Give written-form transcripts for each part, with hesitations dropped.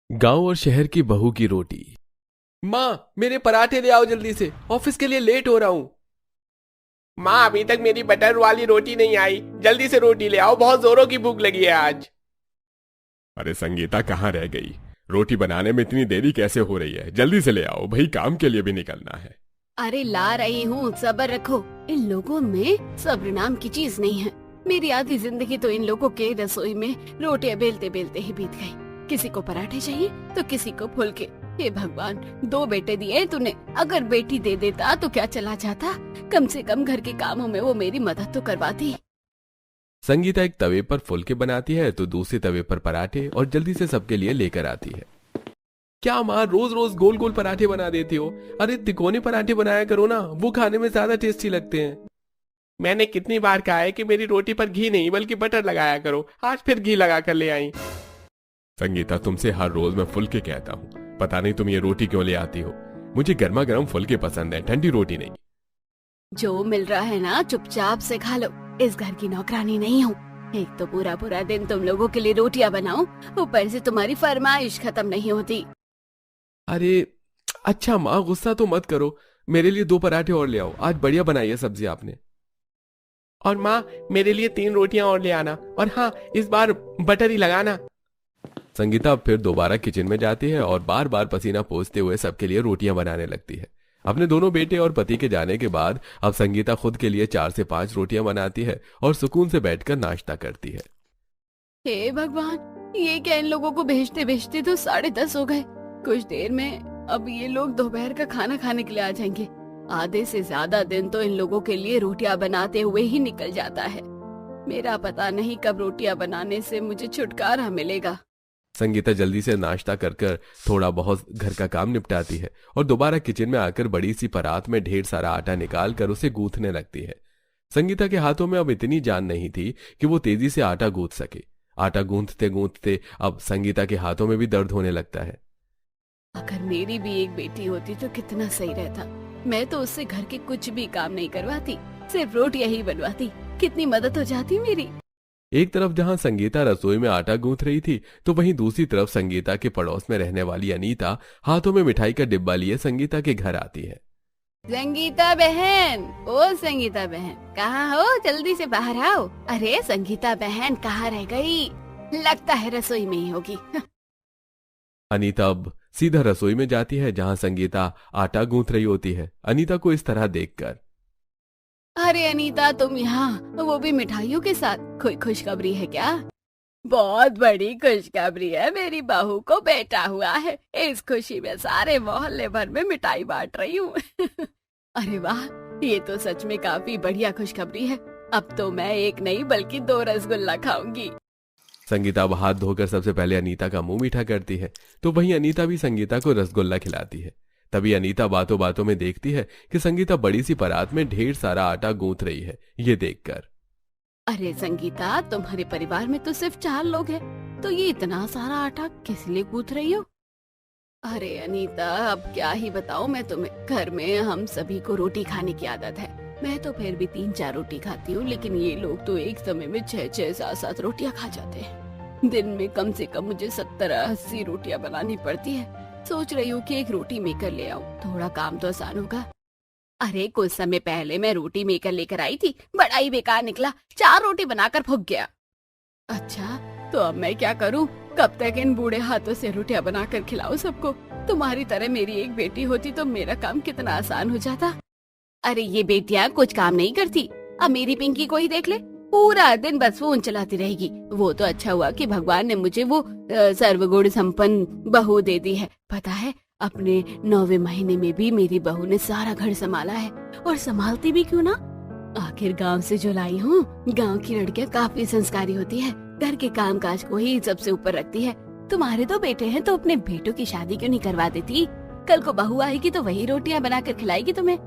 गांव और शहर की बहू की रोटी। माँ, मेरे पराठे ले आओ जल्दी से, ऑफिस के लिए लेट हो रहा हूँ। माँ, अभी तक मेरी बटर वाली रोटी नहीं आई। जल्दी से रोटी ले आओ, बहुत जोरों की भूख लगी है आज। अरे संगीता कहाँ रह गई? रोटी बनाने में इतनी देरी कैसे हो रही है? जल्दी से ले आओ भाई, काम के लिए भी निकलना है। अरे ला रही हूँ, सब्र रखो। इन लोगों में सब्र नाम की चीज नहीं है। मेरी आधी जिंदगी तो इन लोगों के रसोई में रोटियां बेलते बेलते ही बीत गई। किसी को पराठे चाहिए तो किसी को फुलके। हे भगवान, दो बेटे दिए तूने, अगर बेटी दे देता तो क्या चला जाता। कम से कम घर के कामों में वो मेरी मदद तो करवाती। संगीता एक तवे पर फुलके बनाती है तो दूसरे तवे पर पराठे और जल्दी से सबके लिए लेकर आती है। क्या माँ, रोज रोज गोल गोल पराठे बना देती हो? अरे तिकोने पराठे बनाया करो ना, वो खाने में ज्यादा टेस्टी लगते हैं। मैंने कितनी बार कहा है कि मेरी रोटी पर घी नहीं बल्कि बटर लगाया करो, आज फिर घी लगा कर ले आई। संगीता, तुमसे हर रोज मैं फुलके कहता हूँ, पता नहीं तुम ये रोटी क्यों ले आती हो। मुझे गर्मा गर्म फुलके पसंद है, ठंडी रोटी नहीं। जो मिल रहा है ना चुपचाप से खा लो। इस घर की नौकरानी नहीं हूँ। एक तो पूरा पूरा दिन तुम लोगों के लिए रोटियां बनाऊं, ऊपर से तुम्हारी फरमाइश खत्म नहीं होती। अरे अच्छा माँ, गुस्सा तो मत करो, मेरे लिए 2 पराठे और ले आओ, आज बढ़िया बनाई है सब्जी आपने। और माँ, मेरे लिए 3 रोटियां और ले आना, और हाँ, इस बार बटर ही लगाना। संगीता अब फिर दोबारा किचन में जाती है और बार बार पसीना पोंछते हुए सबके लिए रोटियां बनाने लगती है। अपने दोनों बेटे और पति के जाने के बाद अब संगीता खुद के लिए 4 से 5 रोटियां बनाती है और सुकून से बैठकर नाश्ता करती है। हे भगवान, ये क्या, इन लोगों को भेजते भेजते तो 10:30 हो गए। कुछ देर में अब ये लोग दोपहर का खाना खाने के लिए आ जाएंगे। आधे से ज्यादा दिन तो इन लोगों के लिए रोटियां बनाते हुए ही निकल जाता है। मेरा पता नहीं कब रोटियां बनाने से मुझे छुटकारा मिलेगा। संगीता जल्दी से नाश्ता कर कर थोड़ा बहुत घर का काम निपटाती है और दोबारा किचन में आकर बड़ी सी परात में ढेर सारा आटा निकाल कर उसे गूंथने लगती है। संगीता के हाथों में अब इतनी जान नहीं थी कि वो तेजी से आटा गूंथ सके। आटा गूंथते गूंथते अब संगीता के हाथों में भी दर्द होने लगता है। अगर मेरी भी एक बेटी होती तो कितना सही रहता। मैं तो उससे घर के कुछ भी काम नहीं करवाती, सिर्फ रोटियां ही बनवाती। कितनी मदद हो जाती मेरी। एक तरफ जहां संगीता रसोई में आटा गूंथ रही थी तो वहीं दूसरी तरफ संगीता के पड़ोस में रहने वाली अनीता हाथों में मिठाई का डिब्बा लिए संगीता के घर आती है। संगीता बहन, ओ संगीता बहन, कहाँ हो? जल्दी से बाहर आओ। अरे संगीता बहन कहाँ रह गई? लगता है रसोई में ही होगी। अनीता अब सीधा रसोई में जाती है जहां संगीता आटा गूंथ रही होती है। अनीता को इस तरह देखकर, अरे अनीता, तुम यहाँ, वो भी मिठाइयों के साथ? कोई खुशखबरी है क्या? बहुत बड़ी खुशखबरी है, मेरी बहू को बेटा हुआ है। इस खुशी में सारे मोहल्ले भर में मिठाई बांट रही हूँ। अरे वाह, ये तो सच में काफी बढ़िया खुशखबरी है। अब तो मैं एक नहीं बल्कि 2 रसगुल्ला खाऊंगी। संगीता अब हाथ धोकर सबसे पहले अनीता का मुंह मीठा करती है तो वहीं अनीता भी संगीता को रसगुल्ला खिलाती है। तभी अनीता बातों बातों में देखती है कि संगीता बड़ी सी परात में ढेर सारा आटा गूंथ रही है। ये देखकर, अरे संगीता, तुम्हारे परिवार में तो सिर्फ 4 लोग हैं, तो ये इतना सारा आटा किस लिए गूंथ रही हो? अरे अनीता, अब क्या ही बताऊं मैं तुम्हें। घर में हम सभी को रोटी खाने की आदत है। मैं तो फिर भी 3-4 रोटी खाती हूँ, लेकिन ये लोग तो एक समय में 6-6, 7-7 रोटियां खा जाते हैं। दिन में कम से कम मुझे 70-80 रोटियां बनानी पड़ती है। सोच रही हूँ कि एक रोटी मेकर ले आऊं, थोड़ा काम तो आसान होगा। अरे कुछ समय पहले मैं रोटी मेकर लेकर आई थी, बड़ा ही बेकार निकला। 4 रोटी बनाकर फूंक गया। अच्छा, तो अब मैं क्या करूं? कब तक इन बूढ़े हाथों से रोटियां बनाकर खिलाऊं सबको? तुम्हारी तरह मेरी एक बेटी होती तो मेरा काम कितना आसान हो जाता। अरे ये बेटियां कुछ काम नहीं करती। अब मेरी पिंकी को ही देख ले, पूरा दिन बस फोन चलाती रहेगी। वो तो अच्छा हुआ कि भगवान ने मुझे वो सर्वगुण संपन्न बहू दे दी है। पता है, अपने 9वें महीने में भी मेरी बहू ने सारा घर संभाला है, और संभालती भी क्यों ना। आखिर गांव से जो लाई हूँ। गांव की लड़कियां काफी संस्कारी होती है, घर के काम काज को ही सबसे ऊपर रखती है। तुम्हारे 2 बेटे हैं तो अपने बेटों की शादी क्यों नहीं करवा देती? कल को बहू आएगी तो वही रोटियां बनाकर खिलाएगी तुम्हें।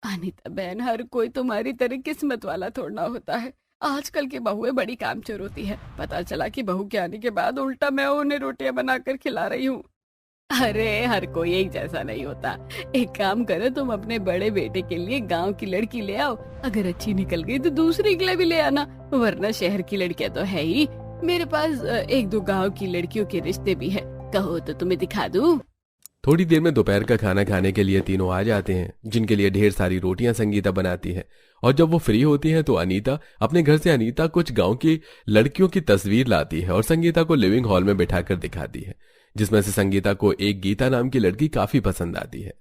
अनीता बहन, हर कोई तुम्हारी तरह किस्मत वाला थोड़ा होता है। आजकल की बहुएं बड़ी कामचोर होती है। पता चला कि बहू के आने के बाद उल्टा मैं उन्हें रोटियां बनाकर खिला रही हूँ। अरे हर कोई एक जैसा नहीं होता। एक काम करो, तुम अपने बड़े बेटे के लिए गांव की लड़की ले आओ। अगर अच्छी निकल गई तो दूसरी के लिए भी ले आना, वरना शहर की लड़कियां तो है ही। मेरे पास 1-2 गांव की लड़कियों के रिश्ते भी है। कहो तो तुम्हें दिखा दूं। थोड़ी देर में दोपहर का खाना खाने के लिए तीनों आ जाते हैं, जिनके लिए ढेर सारी रोटियां संगीता बनाती है। और जब वो फ्री होती है तो अनीता अपने घर से अनीता कुछ गांव की लड़कियों की तस्वीर लाती है और संगीता को लिविंग हॉल में बिठाकर दिखाती है, जिसमें से संगीता को एक गीता नाम की लड़की काफी पसंद आती है।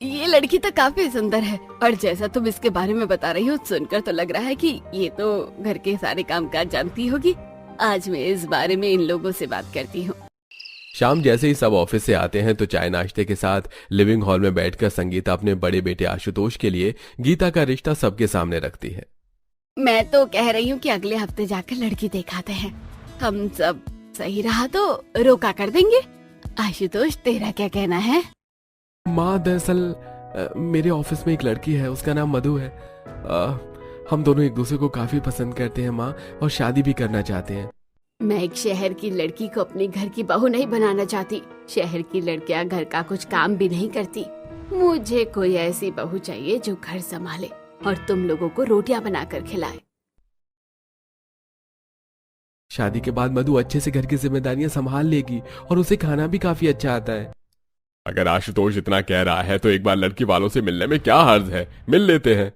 ये लड़की तो काफी सुंदर है और जैसा तुम इसके बारे में बता रही हो सुनकर तो लग रहा है कि ये तो घर के सारे कामकाज जानती होगी। आज मैं इस बारे में इन लोगों से बात करती हूँ। शाम जैसे ही सब ऑफिस से आते हैं तो चाय नाश्ते के साथ लिविंग हॉल में बैठकर संगीता अपने बड़े बेटे आशुतोष के लिए गीता का रिश्ता सबके सामने रखती है। मैं तो कह रही हूँ कि अगले हफ्ते जाकर लड़की दिखाते हैं। हम सब सही रहा तो रोका कर देंगे। आशुतोष तेरा क्या कहना है? माँ दरअसल मेरे ऑफिस में एक लड़की है, उसका नाम मधु है। हम दोनों एक दूसरे को काफी पसंद करते हैं माँ, और शादी भी करना चाहते हैं। मैं एक शहर की लड़की को अपने घर की बहू नहीं बनाना चाहती। शहर की लड़कियां घर का कुछ काम भी नहीं करती। मुझे कोई ऐसी बहू चाहिए जो घर संभाले और तुम लोगों को रोटियां बनाकर खिलाए। शादी के बाद मधु अच्छे से घर की जिम्मेदारियां संभाल लेगी और उसे खाना भी काफी अच्छा आता है। अगर आशुतोष इतना कह रहा है तो एक बार लड़की वालों से मिलने में क्या हर्ज है, मिल लेते हैं।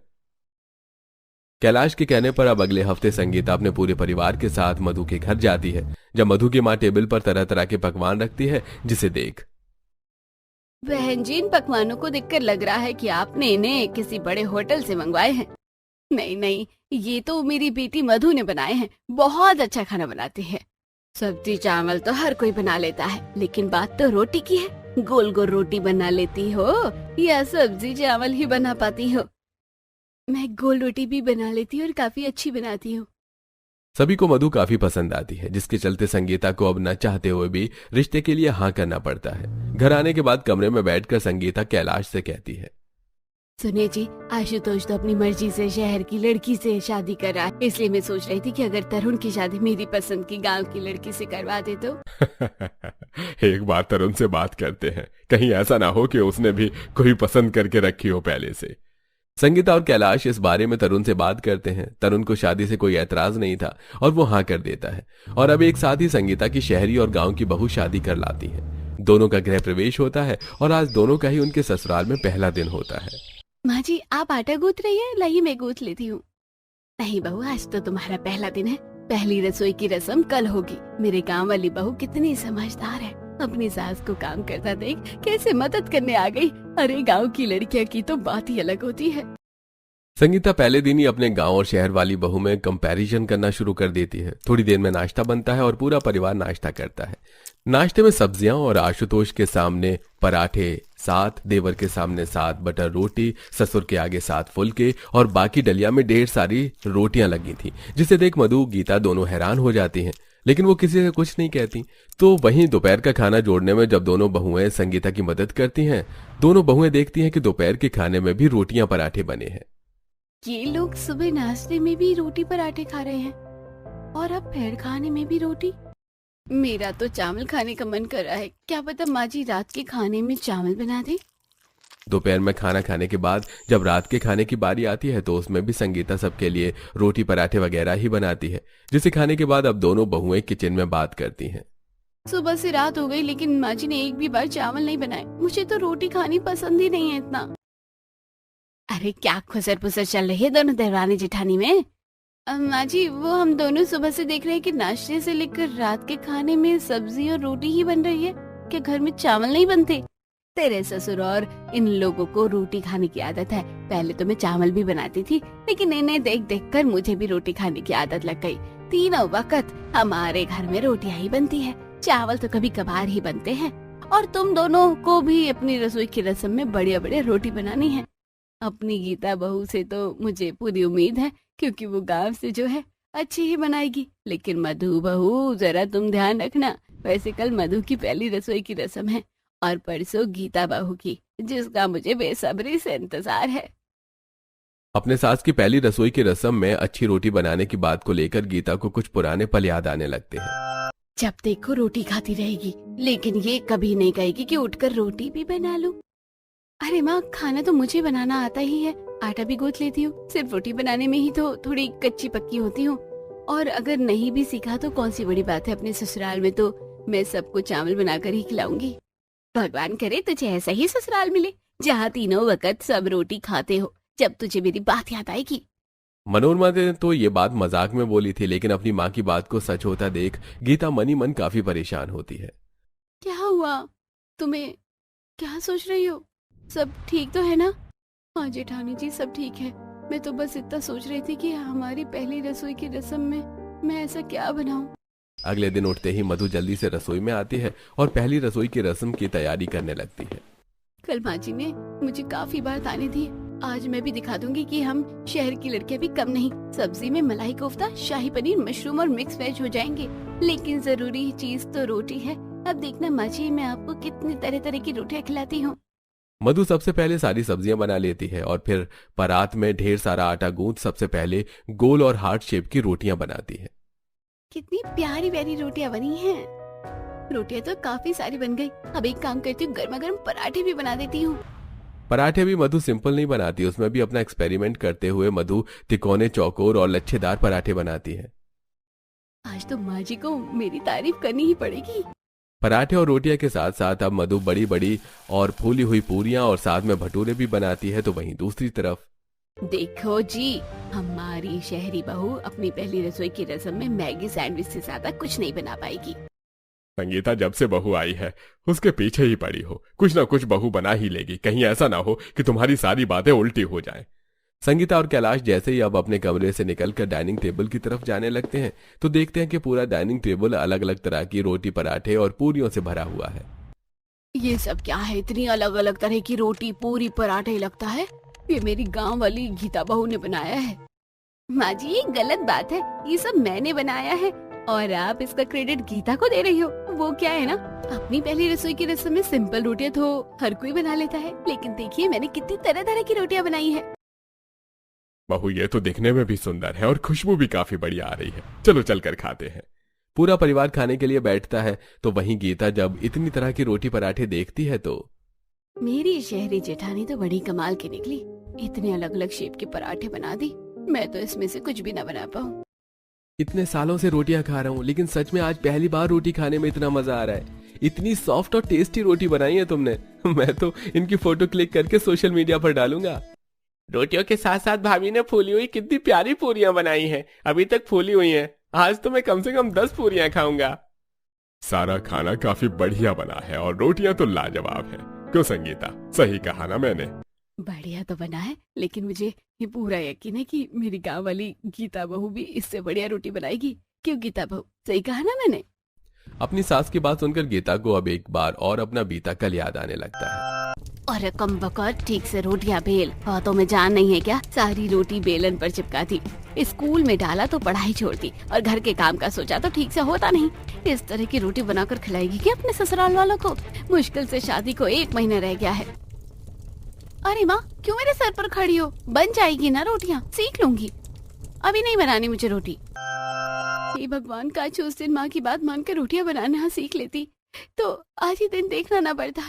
कैलाश के कहने पर अब अगले हफ्ते संगीता अपने पूरे परिवार के साथ मधु के घर जाती है। जब मधु की माँ टेबल पर तरह तरह के पकवान रखती है, जिसे देख बहन जी, इन पकवानों को देखकर लग रहा है कि आपने इन्हें किसी बड़े होटल से मंगवाए हैं। नहीं नहीं, ये तो मेरी बेटी मधु ने बनाए हैं। बहुत अच्छा खाना बनाती है। सब्जी चावल तो हर कोई बना लेता है, लेकिन बात तो रोटी की है। गोल गोल रोटी बना लेती हो या सब्जी चावल ही बना पाती हो? मैं गोल रोटी भी बना लेती हूँ और काफी अच्छी बनाती हूँ। सभी को मधु काफी पसंद आती है, जिसके चलते संगीता को अब न चाहते हुए भी रिश्ते के लिए हाँ करना पड़ता है। घर आने के बाद कमरे में बैठकर संगीता कैलाश से कहती है, सुनिए जी, आशुतोष तो अपनी मर्जी से शहर की लड़की से शादी कर रहा है, इसलिए मैं सोच रही थी कि अगर तरुण की शादी मेरी पसंद की गांव की लड़की से करवा दे तो। एक बार तरुण से बात करते हैं, कहीं ऐसा ना हो कि उसने भी कोई पसंद करके रखी हो पहले से। संगीता और कैलाश इस बारे में तरुण से बात करते हैं। तरुण को शादी से कोई ऐतराज नहीं था और वो हाँ कर देता है, और अब एक साथ ही संगीता की शहरी और गांव की बहू शादी कर लाती है। दोनों का गृह प्रवेश होता है और आज दोनों का ही उनके ससुराल में पहला दिन होता है। माँ जी, आप आटा गूंथ रही है? लाइए मैं गूंथ लेती हूँ। नहीं बहू, आज तो तुम्हारा पहला दिन है। पहली रसोई की रस्म कल होगी। मेरे गांव वाली बहू कितनी समझदार है, अपनी सास को काम करता देख कैसे मदद करने आ गई। अरे गांव की लड़कियां की तो बात ही अलग होती है। संगीता पहले दिन ही अपने गांव और शहर वाली बहू में कंपैरिजन करना शुरू कर देती है। थोड़ी देर में नाश्ता बनता है और पूरा परिवार नाश्ता करता है। नाश्ते में सब्जियां और आशुतोष के सामने पराठे, 7 देवर के सामने 7 बटर रोटी, ससुर के आगे 7 फुलके और बाकी डलिया में ढेर सारी रोटियां लगी थी, जिसे देख मधु गीता दोनों हैरान हो जाती हैं, लेकिन वो किसी से कुछ नहीं कहती। तो वहीं दोपहर का खाना जोड़ने में जब दोनों बहुएं संगीता की मदद करती हैं, दोनों बहुएं देखती हैं कि दोपहर के खाने में भी रोटियां पराठे बने हैं। ये लोग सुबह नाश्ते में भी रोटी पराठे खा रहे हैं और अब फिर खाने में भी रोटी। मेरा तो चावल खाने का मन कर रहा है। क्या पता माँ जी रात के खाने में चावल बना दे। दोपहर में खाना खाने के बाद जब रात के खाने की बारी आती है तो उसमें भी संगीता सबके लिए रोटी पराठे वगैरह ही बनाती है, जिसे खाने के बाद अब दोनों बहुएं किचन में बात करती हैं। सुबह से रात हो गई लेकिन माँ जी ने एक भी बार चावल नहीं बनाए। मुझे तो रोटी खानी पसंद ही नहीं है इतना। अरे क्या खुसर पुसर चल रही है दोनों देवरानी जेठानी में? माँ जी, वो हम दोनों सुबह से देख रहे हैं कि नाश्ते से लेकर रात के खाने में सब्जी और रोटी ही बन रही है। क्या घर में चावल नहीं बनते? तेरे ससुर और इन लोगों को रोटी खाने की आदत है। पहले तो मैं चावल भी बनाती थी, लेकिन इन्हें देख देख कर मुझे भी रोटी खाने की आदत लग गई। तीनों वक्त हमारे घर में रोटियां ही बनती है, चावल तो कभी कभार ही बनते हैं। और तुम दोनों को भी अपनी रसोई की रस्म में बढ़िया बढ़िया रोटी बनानी है। अपनी गीता बहू से तो मुझे पूरी उम्मीद है, क्योंकि वो गांव से जो है अच्छी ही बनाएगी। लेकिन मधु बहू, जरा तुम ध्यान रखना। वैसे कल मधु की पहली रसोई की रस्म है और परसों गीता बहू की, जिसका मुझे बेसब्री से इंतजार है। अपने सास की पहली रसोई की रस्म में अच्छी रोटी बनाने की बात को लेकर गीता को कुछ पुराने पल याद आने लगते हैं। जब देखो रोटी खाती रहेगी, लेकिन ये कभी नहीं कहेगी कि उठकर रोटी भी बना लूं। अरे माँ, खाना तो मुझे बनाना आता ही है। आटा भी गूंथ लेती हूँ, सिर्फ रोटी बनाने में ही तो थोड़ी कच्ची पक्की होती हूँ। और अगर नहीं भी सीखा तो कौन सी बड़ी बात है, अपने ससुराल में तो मैं सबको चावल बनाकर ही खिलाऊंगी। भगवान करे तुझे ऐसा ही ससुराल मिले जहाँ तीनों वक्त सब रोटी खाते हो। जब तुझे मेरी बात याद आएगी। मनोरमा ने तो ये बात मजाक में बोली थी, लेकिन अपनी माँ की बात को सच होता देख गीता मनी मन काफी परेशान होती है। क्या हुआ? तुम्हें क्या सोच रही हो? सब ठीक तो है ना? हाँ जेठानी जी, सब ठीक है। मैं तो बस इतना सोच रही थी कि हमारी पहली रसोई की रस्म में मैं ऐसा क्या बनाऊं। अगले दिन उठते ही मधु जल्दी से रसोई में आती है और पहली रसोई की रस्म की तैयारी करने लगती है। कल माँ जी ने मुझे काफी बार ताने दिए, आज मैं भी दिखा दूंगी कि हम शहर की लड़कियां भी कम नहीं। सब्जी में मलाई कोफ्ता, शाही पनीर, मशरूम और मिक्स वेज हो जाएंगे, लेकिन जरूरी चीज तो रोटी है। अब देखना माँ जी, मैं आपको कितनी तरह तरह की रोटियां खिलाती हूँ। मधु सबसे पहले सारी सब्जियां बना लेती है और फिर परात में ढेर सारा आटा गूंथ सबसे पहले गोल और हार्ट शेप की रोटियां बनाती है। कितनी प्यारी प्यारी रोटियां बनी हैं। रोटियां तो काफी सारी बन गई। अब एक काम करती हूँ, गर्मा गर्म पराठे भी बना देती हूँ। पराठे भी मधु सिंपल नहीं बनाती, उसमें भी अपना एक्सपेरिमेंट करते हुए मधु तिकोने, चौकोर और लच्छेदार पराठे बनाती है। आज तो माँ जी को मेरी तारीफ करनी ही पड़ेगी। पराठे और रोटियां के साथ साथ अब मधु बड़ी बड़ी और फूली हुई पूरियां और साथ में भटूरे भी बनाती है। तो वहीं दूसरी तरफ देखो जी, हमारी शहरी बहू अपनी पहली रसोई की रस्म में मैगी सैंडविच से ज्यादा कुछ नहीं बना पाएगी। संगीता जब से बहू आई है उसके पीछे ही पड़ी हो, कुछ ना कुछ बहू बना ही लेगी। कहीं ऐसा ना हो कि तुम्हारी सारी बातें उल्टी हो जाएं। संगीता और कैलाश जैसे ही अब अपने कमरे से निकलकर डाइनिंग टेबल की तरफ जाने लगते हैं तो देखते हैं कि पूरा डाइनिंग टेबल अलग अलग तरह की रोटी, पराठे और पूरियों से भरा हुआ है। ये सब क्या है? इतनी अलग अलग तरह की रोटी, पूरी, पराठे। लगता है ये मेरी गांव वाली गीता बहू ने बनाया है। माँ जी, ये गलत बात है। ये सब मैंने बनाया है और आप इसका क्रेडिट गीता को दे रही हो। वो क्या है ना, अपनी पहली रसोई की रस्म में सिंपल रोटियां तो हर कोई बना लेता है, लेकिन देखिए मैंने कितनी तरह तरह की रोटियां बनाई है। बहू ये तो दिखने में भी सुंदर है और खुशबू भी काफी बढ़िया आ रही है। चलो चलकर खाते हैं। पूरा परिवार खाने के लिए बैठता है। तो वहीं गीता जब इतनी तरह की रोटी पराठे देखती है तो मेरी शहरी जेठानी तो बड़ी कमाल की निकली। इतने अलग अलग शेप के पराठे बना दी, मैं तो इसमें से कुछ भी न बना पाऊँ। इतने सालों से रोटियां खा रहा हूँ, लेकिन सच में आज पहली बार रोटी खाने में इतना मजा आ रहा है। इतनी सॉफ्ट और टेस्टी रोटी बनाई है तुमने। मैं तो इनकी फोटो क्लिक करके सोशल मीडिया पर डालूंगा। रोटियों के साथ साथ भाभी ने फूली हुई कितनी प्यारी पूरियां बनाई हैं। अभी तक फूली हुई हैं। आज तो मैं कम से कम 10 पूरियां खाऊंगा। सारा खाना काफी बढ़िया बना है और रोटियां तो लाजवाब है। क्यों संगीता, सही कहा ना मैंने? बढ़िया तो बना है, लेकिन मुझे ये पूरा यकीन है कि मेरी गांव वाली गीता बहू भी इससे बढ़िया रोटी बनाएगी। क्यों गीता बहू, सही कहा ना मैंने? अपनी सास की बात सुनकर गीता को अब एक बार और अपना बीता कल याद आने लगता है। और कम बकत, ठीक से रोटियां बेल। हाथों में जान नहीं है क्या? सारी रोटी बेलन पर चिपका दी। स्कूल में डाला तो पढ़ाई छोड़ दी और घर के काम का सोचा तो ठीक से होता नहीं। इस तरह की रोटी बनाकर खिलाएगी क्या अपने ससुराल वालों को? मुश्किल से शादी को 1 महीना रह गया है। अरे माँ, क्यों मेरे सर पर खड़ी हो? बन जाएगी ना रोटियाँ, सीख लूंगी। अभी नहीं बनानी मुझे रोटी। हे भगवान, काश उस दिन माँ की बात मानकर रोटियाँ बनाना सीख लेती तो आज ही दिन देखना ना पड़ता।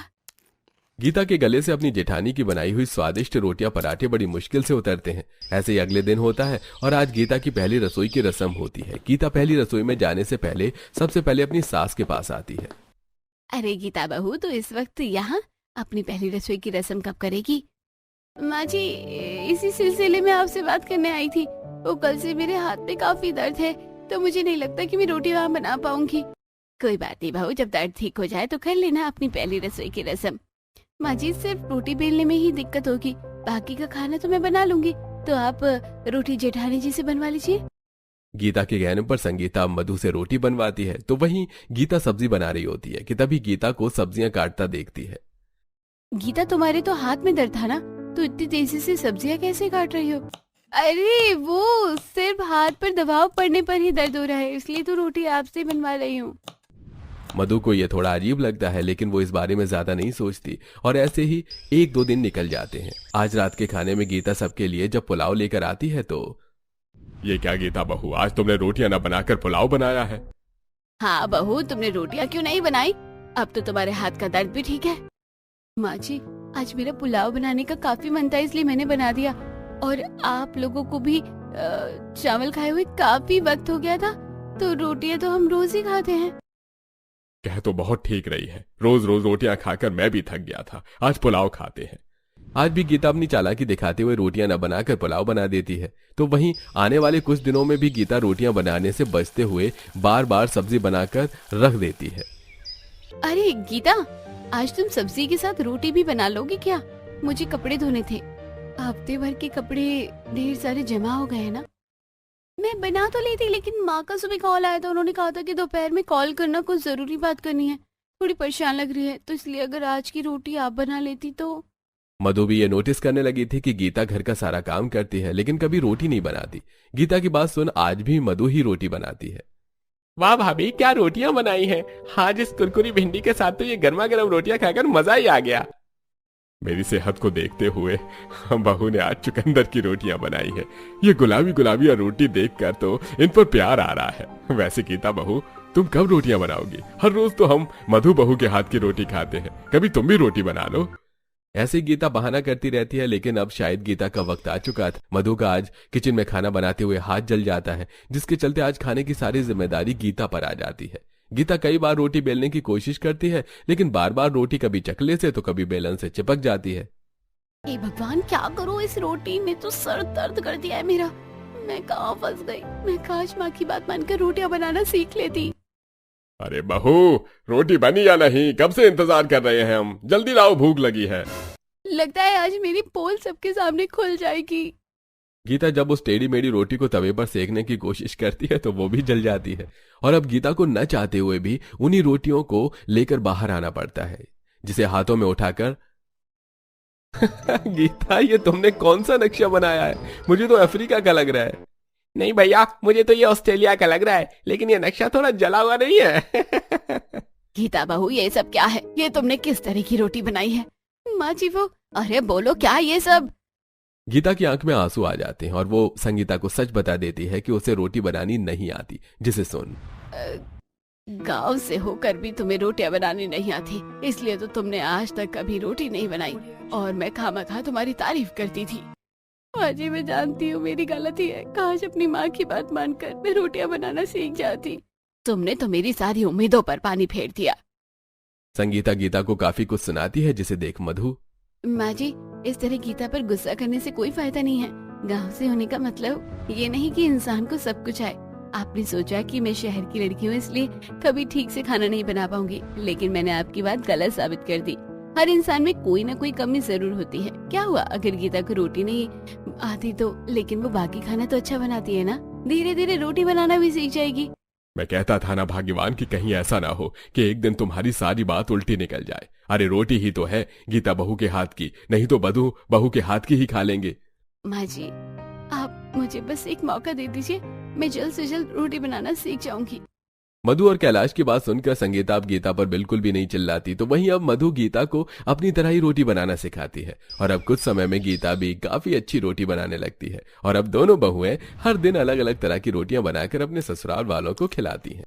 गीता के गले से अपनी जेठानी की बनाई हुई स्वादिष्ट रोटियां पराठे बड़ी मुश्किल से उतरते हैं। ऐसे ही अगले दिन होता है और आज गीता की पहली रसोई की रस्म होती है। गीता पहली रसोई में जाने से पहले सबसे पहले अपनी सास के पास आती है। अरे गीता बहू, तो इस वक्त यहाँ अपनी पहली रसोई की रस्म कब करेगी? माँ जी, इसी सिलसिले में आपसे बात करने आई थी। वो कल से मेरे हाथ में काफी दर्द है, तो मुझे नहीं लगता कि मैं रोटी वहाँ बना पाऊंगी। कोई बात नहीं बहू, जब दर्द ठीक हो जाए तो कर लेना अपनी पहली रसोई की रस्म। माँ जी, सिर्फ रोटी बेलने में ही दिक्कत होगी, बाकी का खाना तो मैं बना लूंगी। तो आप रोटी जेठानी जी से बनवा लीजिए। गीता के कहने पर संगीता मधु से रोटी बनवाती है। तो वहीं गीता सब्जी बना रही होती है कि तभी गीता को सब्जियां काटता देखती है। गीता, तुम्हारे तो हाथ में दर्द था ना, तो इतनी तेजी से सब्जियां कैसे काट रही हो? अरे वो सिर्फ हाथ पर दबाव पड़ने पर ही दर्द हो रहा है, इसलिए तो रोटी आपसे बनवा रही हूँ। मधु को यह थोड़ा अजीब लगता है, लेकिन वो इस बारे में ज्यादा नहीं सोचती और ऐसे ही 1-2 दिन निकल जाते हैं। आज रात के खाने में गीता सबके लिए जब पुलाव लेकर आती है तो ये क्या गीता बहू, आज तुमने रोटियां न बनाकर पुलाव बनाया है? हाँ बहू, तुमने रोटियां क्यों नहीं बनाई? अब तो तुम्हारे हाथ का दर्द भी ठीक है। माँ जी, आज मेरा पुलाव बनाने का काफी मन था, इसलिए मैंने बना दिया। और आप लोगों को भी चावल खाए हुए काफी वक्त हो गया था, तो रोटियां तो हम रोज ही खाते हैं। कह तो बहुत ठीक रही है, रोज रोज रोटियां खाकर मैं भी थक गया था, आज पुलाव खाते हैं। आज भी गीता अपनी चालाकी दिखाते हुए रोटियां न बनाकर पुलाव बना देती है। तो वहीं आने वाले कुछ दिनों में भी गीता रोटियां बनाने से बचते हुए बार बार सब्जी बनाकर रख देती है। अरे गीता, आज तुम सब्जी के साथ रोटी भी बना लोगी क्या? मुझे कपड़े धोने थे, हफ्ते भर के कपड़े ढेर सारे जमा हो गए हैं ना। मैं बना तो लेती, लेकिन माँ का सुबह कॉल आया था, उन्होंने कहा था कि दोपहर में कॉल करना, कुछ जरूरी बात करनी है, थोड़ी परेशान लग रही है, तो इसलिए अगर आज की रोटी आप बना लेती तो। मधु भी ये नोटिस करने लगी थी कि गीता घर का सारा काम करती है लेकिन कभी रोटी नहीं बनाती। गीता की बात सुन आज भी मधु ही रोटी बनाती है। वाह भाभी, क्या रोटियां बनाई हैं। आज इस कुरकुरी भिंडी के साथ तो ये गर्मा गर्म रोटियां खाकर मजा ही आ गया। मेरी सेहत को देखते हुए बहू ने आज चुकंदर की रोटियां बनाई है। ये गुलाबी गुलाबी रोटी देखकर तो इन पर प्यार आ रहा है। वैसे गीता बहू, तुम कब रोटियां बनाओगी? हर रोज तो हम मधु बहू के हाथ की रोटी खाते हैं, कभी तुम भी रोटी बना लो। ऐसे गीता बहाना करती रहती है, लेकिन अब शायद गीता का वक्त आ चुका था। मधु का आज किचन में खाना बनाते हुए हाथ जल जाता है, जिसके चलते आज खाने की सारी जिम्मेदारी गीता पर आ जाती है। गीता कई बार रोटी बेलने की कोशिश करती है, लेकिन बार बार रोटी कभी चकले से तो कभी बेलन से चिपक जाती है। हे भगवान, क्या करूं? इस रोटी ने तो सर दर्द कर दिया है मेरा। मैं कहाँ फंस गई? मैं काश माँ की बात मानकर रोटियां बनाना सीख लेती। अरे बहू, रोटी बनी या नहीं? कब से इंतजार कर रहे हैं हम, जल्दी लाओ, भूख लगी है। लगता है आज मेरी पोल सबके सामने खुल जाएगी। गीता जब उस टेढ़ी मेढ़ी रोटी को तवे पर सेकने की कोशिश करती है तो वो भी जल जाती है, और अब गीता को न चाहते हुए भी उन्हीं रोटियों को लेकर बाहर आना पड़ता है, जिसे हाथों में उठाकर गीता, ये तुमने कौन सा नक्शा बनाया है? मुझे तो अफ्रीका का लग रहा है। नहीं भैया, मुझे तो ये ऑस्ट्रेलिया का लग रहा है, लेकिन ये नक्शा थोड़ा जला हुआ नहीं है। गीता बहू, ये सब क्या है? ये तुमने किस तरह की रोटी बनाई है? माँ जी वो, अरे बोलो क्या ये सब? गीता की आंख में आंसू आ जाते हैं और वो संगीता को सच बता देती है कि उसे रोटी बनानी नहीं आती, जिसे सुन। गांव से होकर भी तुम्हें रोटियां बनानी नहीं आती, इसलिए तो तुमने आज तक कभी रोटी नहीं बनाई, और मैं खामखा तुम्हारी तारीफ करती थी। माँ जी, मैं जानती हूँ मेरी गलती है, काश अपनी माँ की बात मानकर मैं रोटियां बनाना सीख जाती। तुमने तो मेरी सारी उम्मीदों पर पानी फेर दिया। संगीता गीता को काफी कुछ सुनाती है, जिसे देख मधु। माँ जी, इस तरह गीता पर गुस्सा करने से कोई फायदा नहीं है। गांव से होने का मतलब ये नहीं कि इंसान को सब कुछ आए। आपने सोचा कि मैं शहर की लड़की हूँ इसलिए कभी ठीक से खाना नहीं बना पाऊंगी, लेकिन मैंने आपकी बात गलत साबित कर दी। हर इंसान में कोई ना कोई कमी जरूर होती है। क्या हुआ अगर गीता को रोटी नहीं आती तो, लेकिन वो बाकी खाना तो अच्छा बनाती है ना। धीरे धीरे रोटी बनाना भी सीख जाएगी। मैं कहता था ना भाग्यवान कि कहीं ऐसा ना हो कि एक दिन तुम्हारी सारी बात उल्टी निकल जाए। अरे रोटी ही तो है गीता बहू के हाथ की, नहीं तो मधु बहू के हाथ की ही खा लेंगे। माँ जी, आप मुझे बस एक मौका दे दीजिए, मैं जल्द से जल्द रोटी बनाना सीख जाऊंगी। मधु और कैलाश की बात सुनकर संगीता अब गीता पर बिल्कुल भी नहीं चिल्लाती, तो वहीं अब मधु गीता को अपनी तरह ही रोटी बनाना सिखाती है, और अब कुछ समय में गीता भी काफी अच्छी रोटी बनाने लगती है, और अब दोनों बहुएं हर दिन अलग अलग तरह की रोटियां बनाकर अपने ससुराल वालों को खिलाती हैं।